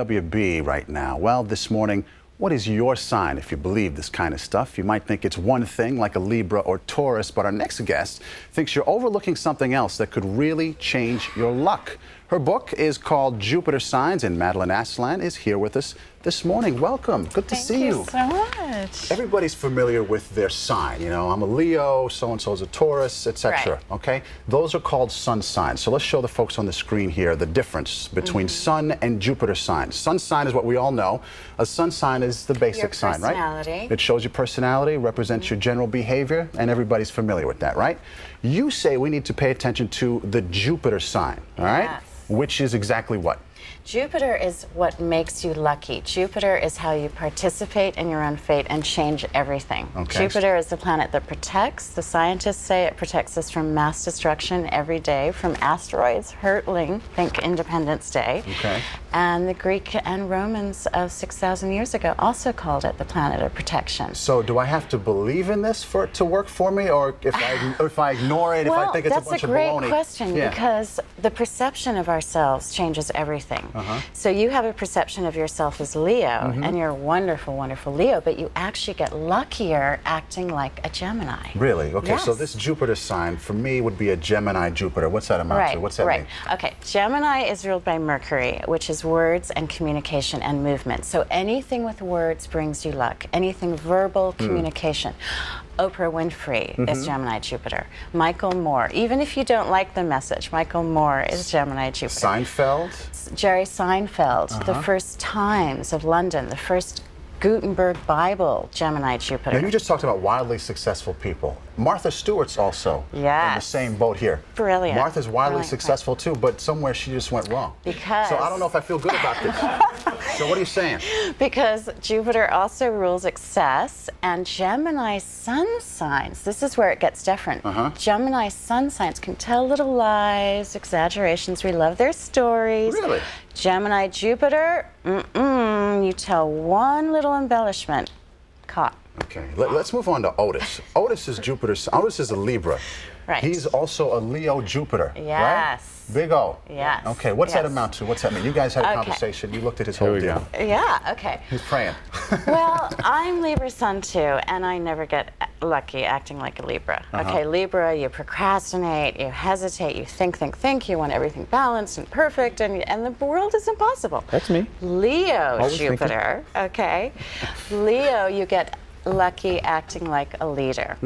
WB right now. Well, this morning, what is your sign? If you believe this kind of stuff, you might think it's one thing like a Libra or Taurus, but our next guest thinks you're overlooking something else that could really change your luck. Her book is called Jupiter Signs, and Madalyn Aslan is here with us this morning. Welcome. Good to see you. Thank you so much. Everybody's familiar with their sign. You know, I'm a Leo, so-and-so's a Taurus, etc. Right. Okay? Those are called sun signs. So let's show the folks on the screen here the difference between sun and Jupiter signs. Sun sign is what we all know. A sun sign is the basic sign, right? It shows your personality, represents your general behavior, and everybody's familiar with that, right? You say we need to pay attention to the Jupiter sign, all right? Yes. Which is exactly what? Jupiter is what makes you lucky. Jupiter is how you participate in your own fate and change everything. Okay. Jupiter is the planet that protects. The scientists say it protects us from mass destruction every day, from asteroids hurtling, think Independence Day. Okay. And the Greek and Romans of 6,000 years ago also called it the planet of protection. So do I have to believe in this for it to work for me, or if I ignore it, well, if I think it's a bunch of baloney? that's a great question, because the perception of ourselves changes everything. So you have a perception of yourself as Leo, and you're a wonderful, wonderful Leo, but you actually get luckier acting like a Gemini. Really? Okay, yes. So this Jupiter sign for me would be a Gemini Jupiter. What's that amount to? What's that mean? Okay, Gemini is ruled by Mercury, which is words and communication and movement. So anything with words brings you luck. Anything verbal, communication. Oprah Winfrey is Gemini Jupiter. Michael Moore, even if you don't like the message, Michael Moore is Gemini Jupiter. Seinfeld? Jerry Seinfeld, the first Times of London, the first Gutenberg Bible, Gemini Jupiter. Now you just talked about wildly successful people. Martha Stewart's also in the same boat here. Brilliant. Martha's wildly successful too, but somewhere she just went wrong. Because... So I don't know if I feel good about this. So what are you saying? Because Jupiter also rules excess, and Gemini sun signs, this is where it gets different. Gemini sun signs can tell little lies, exaggerations. We love their stories. Really? Gemini Jupiter, you tell one little embellishment, caught. Okay, let's move on to Otis. Otis is Jupiter's. Otis is a Libra. Right. He's also a Leo Jupiter. Yes. Right? Big O. Yes. Okay, what's that amount to? What's that mean? You guys had a conversation. You looked at his whole deal. Yeah, okay. He's praying. Well, I'm Libra sun too, and I never get lucky acting like a Libra. Okay, Libra, you procrastinate, you hesitate, you think, you want everything balanced and perfect, and the world is impossible. That's me. Leo Always Jupiter, okay. Leo, you get lucky acting like a leader.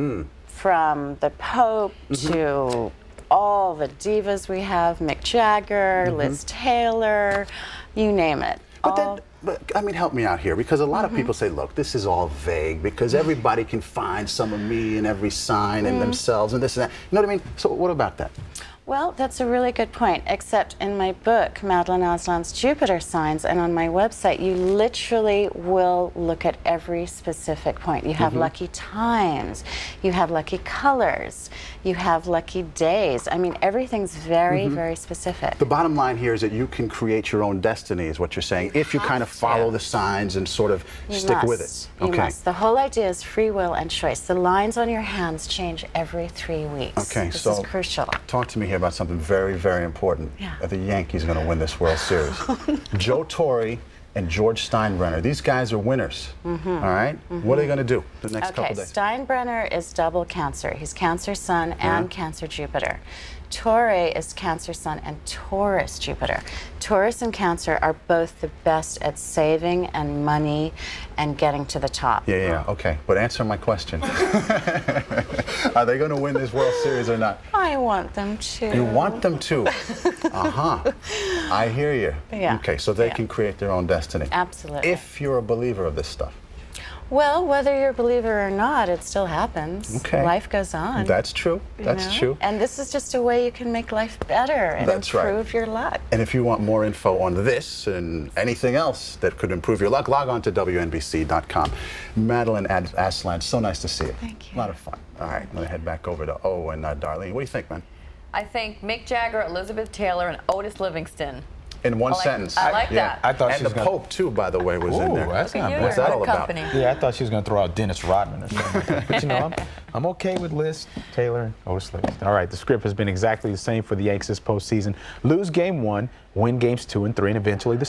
From the Pope to all the divas we have, Mick Jagger, Liz Taylor, you name it. But I mean, help me out here, because a lot of people say, look, this is all vague, because everybody can find some of me in every sign and themselves and this and that. You know what I mean? So what about that? Well, that's a really good point, except in my book, Madalyn Aslan's Jupiter Signs, and on my website, you literally will look at every specific point. You have lucky times, you have lucky colors, you have lucky days. I mean, everything's very, very specific. The bottom line here is that you can create your own destiny, is what you're saying, if you kind of follow the signs and sort of stick with it. You must. The whole idea is free will and choice. The lines on your hands change every 3 weeks. Okay, this is crucial. Talk to me here about something very, very important. Are the Yankees going to win this World Series? Joe Torre and George Steinbrenner, these guys are winners. All right? What are they going to do the next couple days? Steinbrenner is double Cancer. He's Cancer Sun and Cancer Jupiter. Torre is Cancer Sun and Taurus Jupiter. Taurus and Cancer are both the best at saving and money and getting to the top. Okay. But answer my question. Are they going to win this World Series or not? I want them to. You want them to? I hear you. Okay, so they can create their own destiny. Absolutely. If you're a believer of this stuff. Well, whether you're a believer or not, it still happens. Okay. Life goes on. That's true. That's true. And this is just a way you can make life better and improve your luck. And if you want more info on this and anything else that could improve your luck, log on to WNBC.com. Madalyn Aslan, so nice to see you. Thank you. A lot of fun. All right, I'm going to head back over to O and Darlene. What do you think, man? I think Mick Jagger, Elizabeth Taylor, and Otis Livingston. In one sentence. I like that. I thought and the Pope, too, by the way, was in there. That's not bad. What's that all about? Yeah, I thought she was going to throw out Dennis Rodman or something like that. But, you know, I'm okay with Liz Taylor and Otis Livingston. All right, the script has been exactly the same for the Yankees this postseason. Lose game 1, win games 2 and 3, and eventually the